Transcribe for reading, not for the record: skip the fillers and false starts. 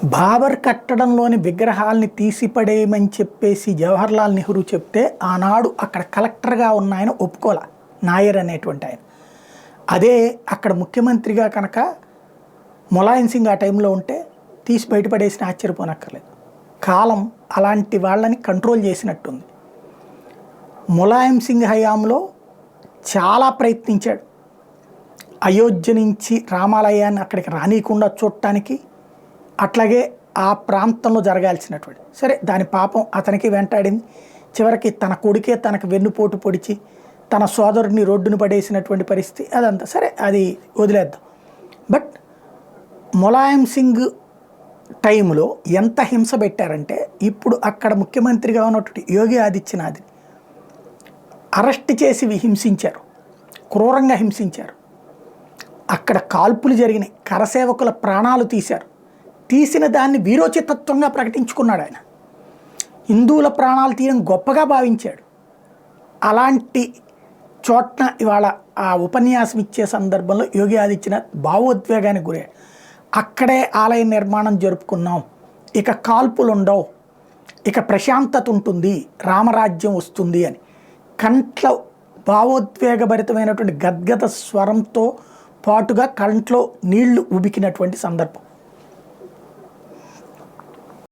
బాబర్ కట్టడంలోని విగ్రహాల్ని తీసిపడేయమని చెప్పేసి జవహర్లాల్ నెహ్రూ చెప్తే ఆనాడు అక్కడ కలెక్టర్గా ఉన్న ఆయన ఒప్పుకోలే, నాయర్ అనేటువంటి ఆయన. అదే అక్కడ ముఖ్యమంత్రిగా కనుక ములాయం సింగ్ ఆ టైంలో ఉంటే తీసి బయటపడేసిన ఆశ్చర్యపోనక్కర్లేదు. కాలం అలాంటి వాళ్ళని కంట్రోల్ చేసినట్టుంది. ములాయం సింగ్ హయాంలో చాలా ప్రయత్నించాడు అయోధ్య నుంచి రామాలయాన్ని అక్కడికి రానియకుండా చూడటానికి, అట్లాగే ఆ ప్రాంతంలో జరగాల్సినటువంటి. సరే, దాని పాపం అతనికి వెంటాడింది. చివరికి తన కొడుకే తనకు వెన్నుపోటు పొడిచి తన సోదరుడిని రోడ్డును పడేసినటువంటి పరిస్థితి అదంతా. సరే, అది వదిలేద్దాం. బట్ ములాయం సింగ్ టైంలో ఎంత హింస పెట్టారంటే, ఇప్పుడు అక్కడ ముఖ్యమంత్రిగా ఉన్నటువంటి యోగి ఆదిత్యనాథ్ని అరెస్ట్ చేసి హింసించారు, క్రూరంగా హింసించారు. అక్కడ కాల్పులు జరిగినాయి, కరసేవకుల ప్రాణాలు తీశారు. తీసిన దాన్ని వీరోచితత్వంగా ప్రకటించుకున్నాడు ఆయన. హిందువుల ప్రాణాలు తీయడం గొప్పగా భావించాడు. అలాంటి చోట్న ఇవాళ ఆ ఉపన్యాసం ఇచ్చే సందర్భంలో యోగి ఆదిత్యనాథ్ భావోద్వేగానికి గురయ్యాడు. అక్కడే ఆలయ నిర్మాణం జరుపుకున్నాం, ఇక కాల్పులు ఉండవు, ఇక ప్రశాంతత ఉంటుంది, రామరాజ్యం వస్తుంది అని కంట్లో భావోద్వేగభరితమైనటువంటి గద్గద స్వరంతో పాటుగా కంట్లో నీళ్లు ఉబికినటువంటి సందర్భం.